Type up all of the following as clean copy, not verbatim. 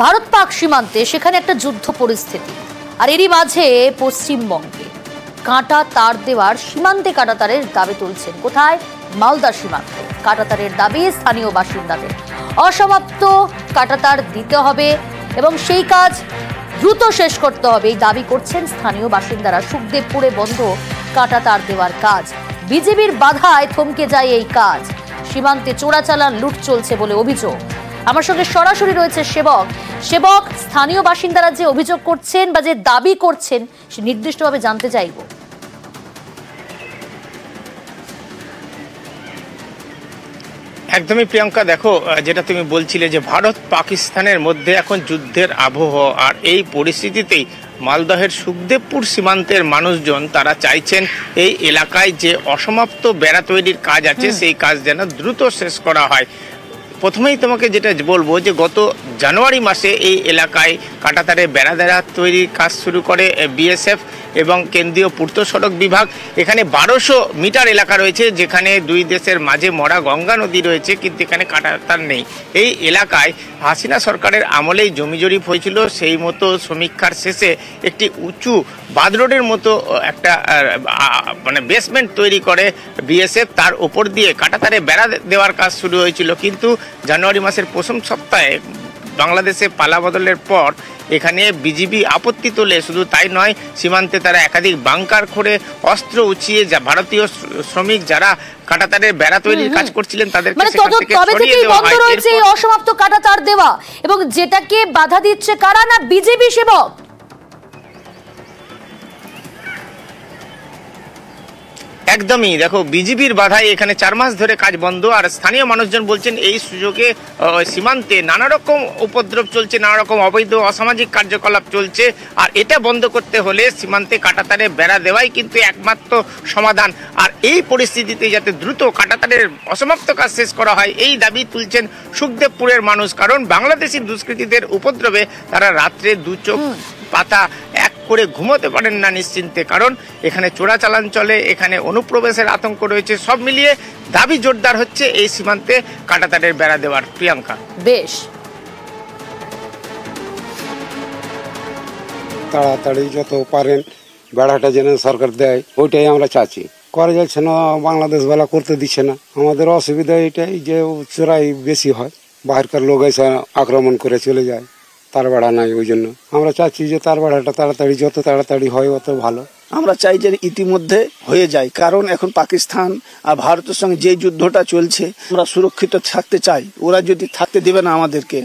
ভারত পাক সীমান্তে সেখানে একটা যুদ্ধ পরিস্থিতি, আর এরই মাঝে পশ্চিমবঙ্গে কাঁটা তার দেওয়ার, সীমান্তে কাঁটা তারের দাবি তুলছেন। কোথায়? মালদা সীমান্তে কাঁটা তারের দাবি স্থানীয় বাসিন্দাদের। অসমাপ্ত কাঁটা তার দিতে হবে এবং সেই কাজ দ্রুত শেষ করতে হবে, এই দাবি করছেন স্থানীয় বাসিন্দারা। সুখদেবপুরে বন্ধ কাঁটা তার দেওয়ার কাজ, বিজেপির বাধায় থমকে যায় এই কাজ। সীমান্তে চোরাচালান, লুট চলছে বলে অভিযোগ। আমার সঙ্গে সরাসরি রয়েছে সেবক। সেবক, স্থানীয় বাসিন্দারা যে অভিযোগ করছেন বা যে দাবি করছেন সে নির্দিষ্টভাবে জানতে চাইব। একদমই প্রিয়াঙ্কা, দেখো যেটা তুমি বলছিলে যে ভারত পাকিস্তানের মধ্যে এখন যুদ্ধের আবহ, আর এই পরিস্থিতিতেই মালদহের সুখদেবপুর সীমান্তের মানুষজন তারা চাইছেন এই এলাকায় যে অসমাপ্ত বেড়া তৈরির কাজ আছে সেই কাজ যেন দ্রুত শেষ করা হয়। প্রথমেই তোমাকে যেটা বলবো যে গত জানুয়ারি মাসে এই এলাকায় কাঁটাতারে বেড়া তৈরির কাজ শুরু করে বিএসএফ এবং কেন্দ্রীয় পূর্ত সড়ক বিভাগ। এখানে 1200 মিটার এলাকা রয়েছে যেখানে দুই দেশের মাঝে মরা গঙ্গা নদী রয়েছে, কিন্তু এখানে কাঁটাতার নেই। এই এলাকায় হাসিনা সরকারের আমলেই জমি জরিপ হয়েছিল, সেই মতো সমীক্ষার শেষে একটি উঁচু বাঁধ রোডের মতো একটা মানে বেসমেন্ট তৈরি করে বিএসএফ, তার উপর দিয়ে কাঁটাতারে বেড়া দেওয়ার কাজ শুরু হয়েছিল। কিন্তু জানুয়ারি মাসের প্রথম সপ্তাহে বাংলাদেশে পালা বদলের পর এখানে বিজিবি আপত্তি তোলে। শুধু তাই নয়, সীমান্তে তারা একাধিক বাংকার করে অস্ত্র উঁচিয়ে ভারতীয় শ্রমিক যারা কাঁটাতারের বেড়া তৈরির কাজ করছিলেন তাদেরকে অসমাপ্ত কাঁটাতার দেওয়া, এবং যেটাকে বাধা দিচ্ছে কারা? না বিজেপি সেবক। একদমই, দেখো বিজিবির বাধায় এখানে 4 মাস ধরে কাজ বন্ধ। আর স্থানীয় মানুষজন বলছেন এই সুযোগে সীমান্তে নানা রকম উপদ্রব চলছে, নানা রকম অবৈধ অসামাজিক কার্যকলাপ চলছে, আর এটা বন্ধ করতে হলে সীমান্তে কাঁটাতারে বেড়া দেওয়াই কিন্তু একমাত্র সমাধান। আর এই পরিস্থিতিতে যাতে দ্রুত কাঁটাতারের অসমাপ্ত কাজ শেষ করা হয় এই দাবি তুলছেন সুখদেবপুরের মানুষ। কারণ বাংলাদেশি দুষ্কৃতীদের উপদ্রবে তারা রাত্রে দু চোখ পাতা এক করে ঘুমোতে পারেন না নিশ্চিন্তে, কারণ এখানে চোরাচালান চলে, এখানে অনুপ্রবেশের আতঙ্ক রয়েছে। সব মিলিয়ে দাবি জোরদার হচ্ছে এই সীমান্তে কাঁটাতারের বেড়া দেওয়ার। প্রিয়াঙ্কা, বেশ তাড়াতাড়ি যত পারেন বেড়াটা যেন সরকার দেয় ওইটাই আমরা চাচ্ছি। করা যাচ্ছে না, বাংলাদেশ বেলা করতে দিচ্ছে না। আমাদের অসুবিধা এটাই যে চোরাই বেশি হয়, বাইরের লোক এসে আক্রমণ করে চলে যায়, তার বেড়া নাই। ওই জন্য আমরা চাচ্ছি যে তার বেড়াটা তাড়াতাড়ি, যত তাড়াতাড়ি হয় অত ভালো। আমরা চাই যে ইতিমধ্যে হয়ে যায়, কারণ এখন পাকিস্তান আর ভারতের সঙ্গে যে যুদ্ধটা চলছে আমরা সুরক্ষিত থাকতে চাই, ওরা যদি থাকতে দেবে না আমাদেরকে।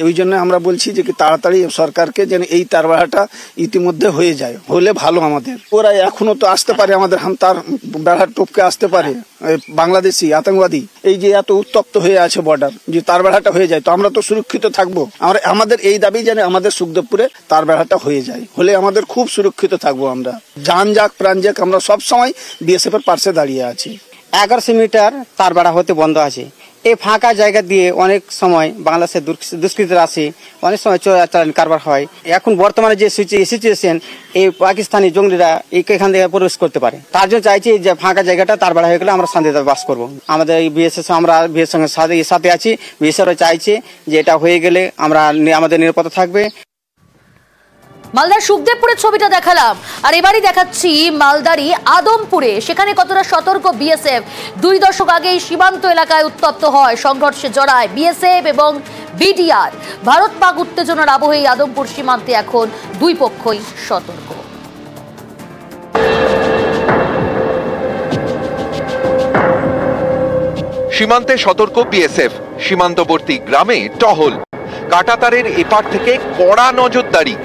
ওই জন্য আমরা বলছি যে তাড়াতাড়ি সরকারকে যেন এই তার বেড়াটা ইতিমধ্যে হয়ে যায়, হলে ভালো আমাদের। ওরা এখনো তো আসতে পারে আমাদের তার বেড়া টপকে আসতে পারে, বাংলাদেশি আতঙ্কবাদী এই যে এত উত্তপ্ত হয়ে আছে বর্ডার, যে তার বেড়াটা হয়ে যায় তো আমরা তো সুরক্ষিত থাকবো। আমাদের এই দাবি যেন আমাদের সুখদেবপুরে তার বেড়াটা হয়ে যায়, হলে আমাদের খুব সুরক্ষিত থাকবো। আমরা জান যাক প্রাণ যাক, আমরা সব সময় বিএসএফ এর পাশে দাঁড়িয়ে আছি। 1100 মিটার তার বেড়া হতে বন্ধ আছে। এই ফাঁকা জায়গা দিয়ে অনেক সময় বাংলাদেশের দুষ্কৃতীরা আসে, অনেক সময় চোরাচালান কারবার হয়। এখন বর্তমানে যে সিচুয়েশন, এই পাকিস্তানি জঙ্গিরা এখান থেকে প্রবেশ করতে পারে, তার জন্য চাইছি যে ফাঁকা জায়গাটা তার বেড়া হয়ে গেলে আমরা শান্তিতে বাস করবো। আমাদের এই বিএসএফ, আমরা বিএসএফ সাথে আছি, বিএসএফ চাইছে যে এটা হয়ে গেলে আমরা আমাদের নিরাপত্তা থাকবে। মালদার সুখদেবপুরের ছবিটা দেখালাম, আর এবারই দেখাচ্ছি মালদারই আদমপুরে। সেখানে কতটা সতর্ক বিএসএফ। 2 দশক আগেই সীমান্ত এলাকায় উত্তপ্ত হয়, সংঘর্ষে জড়ায় বিএসএফ এবং বিডিআর। ভারত পাক উত্তেজনার আবহে আদমপুর সীমান্তে এখন দুই পক্ষই সতর্ক। সীমান্তে সতর্ক বিএসএফ, সীমান্তবর্তী গ্রামে টহল, কাঁটাতারের এপার থেকে কড়া নজরদারি।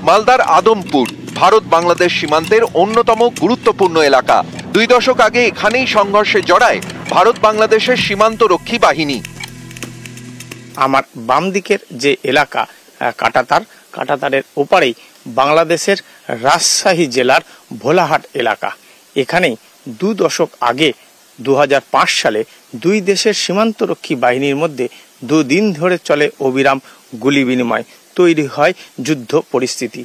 মালদার আদমপুর ভারত বাংলাদেশ সীমান্তের অন্যতম গুরুত্বপূর্ণ এলাকা। 2 দশক আগে এখানেই সংঘর্ষে জড়ায় ভারত বাংলাদেশের সীমান্তরক্ষী বাহিনী। আমার বাম দিকের যে এলাকা কাঁটাতারের ওপারেই বাংলাদেশের রাজশাহী জেলার ভোলাহাট এলাকা। এখানেই 2 দশক আগে 2005 সালে দুই দেশের সীমান্তরক্ষী বাহিনীর মধ্যে 2 দিন ধরে চলে অবিরাম গুলি বিনিময়, তৈরি হয় যুদ্ধ পরিস্থিতি।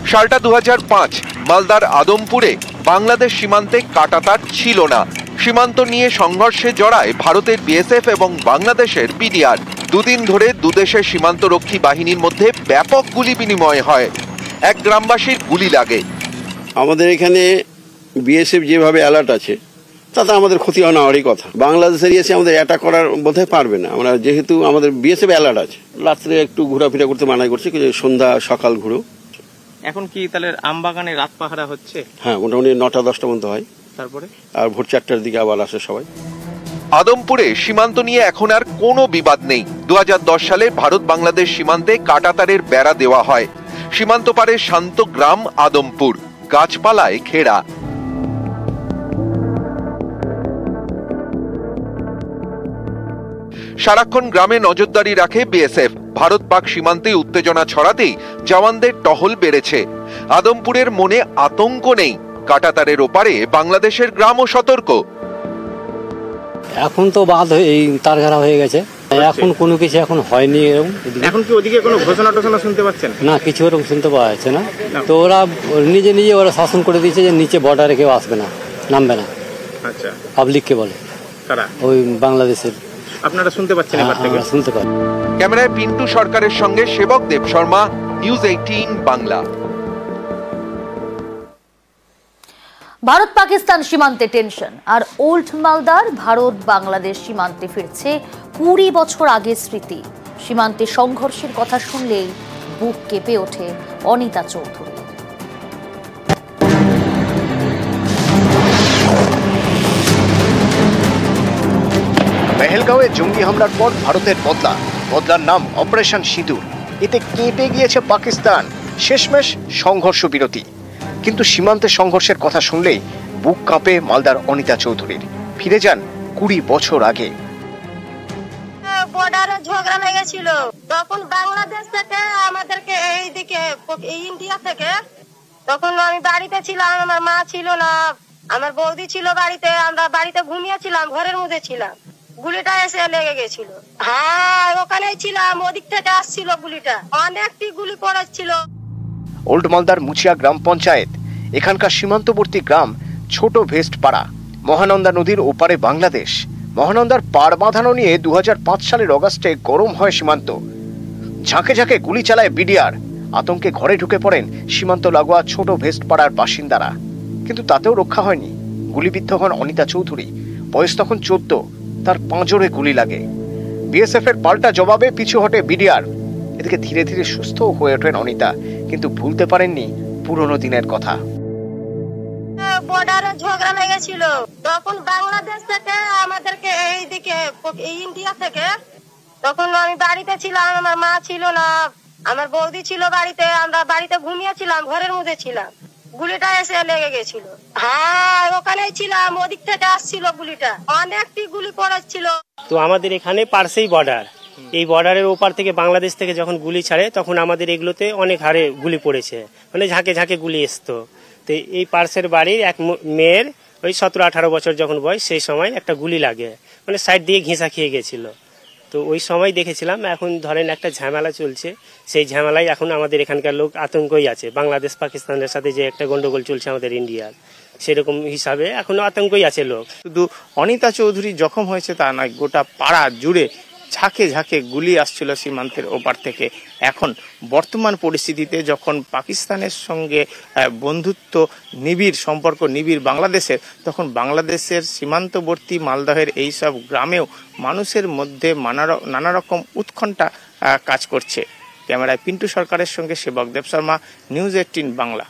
সালটা 2005। মালদার আদমপুরে বাংলাদেশ সীমান্তে কাঁটাতার ছিল না, সীমান্ত নিয়ে সংঘর্ষে জড়ায় ভারতের বিএসএফ এবং বাংলাদেশের বিডিআর। দুদিন ধরে দুদেশের সীমান্তরক্ষী বাহিনীর মধ্যে ব্যাপক গুলি বিনিময় হয়। এক গ্রামবাসীর গুলি লাগে। আমাদের এখানে বিএসএফ যেভাবে অ্যালার্ট আছে তাতে আমাদের ক্ষতি হয় না, হওয়ারই কথা। বাংলাদেশের এসে আমাদের অ্যাটাক করার বোধহয় পারবে না। আমরা যেহেতু আমাদের বিএসএফ অ্যালার্ট আছে, রাত্রে একটু ঘোরাফেরা করতে মানাই করছে, সন্ধ্যা সকাল ঘুরো। এখন কি তাহলে আমবাগানে রাত পাহারা হচ্ছে? হ্যাঁ, মোটামুটি 9টা-10টা পর্যন্ত হয়, তারপরে আর ভোর 4টার দিকে আবার আসে সবাই। আদমপুরে সীমান্ত নিয়ে এখন আর কোনো বিবাদ নেই। 2010 সালে ভারত বাংলাদেশ সীমান্তে কাঁটাতারের বেড়া দেওয়া হয়। সীমান্ত পারে শান্ত গ্রাম আদমপুর, গাছপালায় ঘেরা। সারাক্ষণ গ্রামে নজরদারি রাখে বিএসএফ। ভারত পাক সীমান্তে উত্তেজনা ছড়াতেই জওয়ানদের টহল বেড়েছে। আদমপুরের মনে আতঙ্ক নেই। কাঁটাতারের ওপারে বাংলাদেশের গ্রামও সতর্ক। এখন তো বাঁধ এই তার ঘেরা হয়ে গেছে, এখন কোনো কিছু এখন হয়নি এরকম। এখন কি ওদিকে কোনো ঘোষণা টোষণা শুনতে পাচ্ছেন? না, কিছু এরকম শুনতে পাওয়া যাচ্ছে না। তো ওরা নিজে নিজে ওরা শাসন করে দিয়েছে যে নিচে বর্ডারে কেউ আসবে না, নামবে না। আচ্ছা, পাবলিককে বলে তারা ওই বাংলাদেশের। আপনারা শুনতে পাচ্ছেন? এবার থেকে শুনতে পাই। ক্যামেরায় পিন্টু সরকারের সঙ্গে সেবক দেব শর্মা, নিউজ 18 বাংলা। ভারত পাকিস্তান সীমান্তে টেনশন, আর ওল্ড মালদার ভারত বাংলাদেশ সীমান্তে ফিরছে 20 বছর আগের স্মৃতি। সীমান্তে সংঘর্ষের কথা শুনলেই বুক কেঁপে ওঠে অনিতা চৌধুরী। পেহেলগাঁওয়ে জঙ্গি হামলার পর ভারতের বদলার নাম অপারেশন সিঁদুর। এতে কেঁপে গিয়েছে পাকিস্তান। শেষমেশ সংঘর্ষ বিরতি, কিন্তু সীমান্তে সংঘর্ষের কথা শুনলেই বুক কাঁপে মালদার অনিতা চৌধুরীর। ফিরে যান 20 বছর আগে। বর্ডারে ঝগড়া লেগেছিল, তখন বাংলাদেশ থেকে আমাদেরকে এইদিকে ইন্ডিয়া থেকে, তখন আমি বাড়িতে ছিলাম, আমার মা ছিল না, আমার বৌদি ছিল বাড়িতে, আমরা বাড়িতে ঘুমিয়েছিলাম, ঘরের মধ্যে ছিলাম, গুলিটা এসে লেগে গেছিল। হ্যাঁ, ওখানেই ছিলাম, ওদিক থেকে আসছিল গুলিটা, অনেকটি গুলি পড়েছিল। ওল্ড মালদার মুচিয়া গ্রাম পঞ্চায়েত, এখানকার সীমান্তবর্তী গ্রাম ছোট ভেস্ট পাড়া। মহানন্দা নদীর ওপারে বাংলাদেশ। মহানন্দার পাড় বাঁধানো নিয়ে 2005 সালের অগাস্টে গরম হয় সীমান্ত। ঝাঁকে ঝাঁকে গুলি চালায় বিডিআর। আতঙ্কে ঘরে ঢুকে পড়েন সীমান্ত লাগোয়া ছোট ভেস্ট পাড়ার বাসিন্দারা, কিন্তু তাতেও রক্ষা হয়নি। গুলিবিদ্ধ হন অনিতা চৌধুরী, বয়স তখন 14। তার পাঁজরে গুলি লাগে। বিএসএফ এর পাল্টা জবাবে পিছু হটে বিডিআর। এদিকে ধীরে ধীরে সুস্থ হয়ে ওঠেন অনিতা, কিন্তু ভুলতে পারেননি পুরনো দিনের কথা। বর্ডারে ঝগড়া লেগেছিল, তখন বাংলাদেশ থেকে আমাদেরকে এইদিকে ইন্ডিয়া থেকে, তখন আমি বাড়িতে ছিলাম, আমার মা ছিল না, আমার বৌদি ছিল বাড়িতে, আমরা বাড়িতে ঘুমিয়েছিলাম, ঘরের মধ্যে ছিলাম, গুলিটা এসে লেগে গেছিল। হ্যাঁ, ওখানেই ছিলাম, ওদিক থেকে আসছিল গুলিটা, অনেকটি গুলি পড়েছিল। তো আমাদের এখানে পার্সেই বর্ডার, এই বর্ডারের ওপার থেকে বাংলাদেশ থেকে যখন গুলি ছাড়ে তখন আমাদের এগুলোতে অনেক হারে গুলি পড়েছে, মানে ঝাঁকে ঝাঁকে গুলি আসতো। তো এই পার্সের বাড়ির এক মেয়ের ওই 17-18 বছর যখন বয়স, সেই সময় একটা গুলি লাগে, মানে সাইড দিয়ে ঘেঁষা খেয়ে গেছিল। তো ওই সময় দেখেছিলাম। এখন ধরেন একটা ঝামেলা চলছে, সেই ঝামেলায় এখন আমাদের এখানকার লোক আতঙ্কই আছে। বাংলাদেশ পাকিস্তানের সাথে যে একটা গন্ডগোল চলছে আমাদের ইন্ডিয়ার, সেরকম হিসাবে এখনো আতঙ্কই আছে লোক। শুধু অনিতা চৌধুরী জখম হয়েছে তা নয়, গোটা পাড়া জুড়ে ঝাঁকে ঝাঁকে গুলি আসছিল সীমান্তের ওপার থেকে। এখন বর্তমান পরিস্থিতিতে যখন পাকিস্তানের সঙ্গে বন্ধুত্ব নিবিড় সম্পর্ক নিবিড় বাংলাদেশের, তখন বাংলাদেশের সীমান্তবর্তী মালদহের এইসব গ্রামেও মানুষের মধ্যে নানা রকম উৎকণ্ঠা কাজ করছে। ক্যামেরায় পিন্টু সরকারের সঙ্গে সেবক দেব শর্মা, নিউজ 18 বাংলা।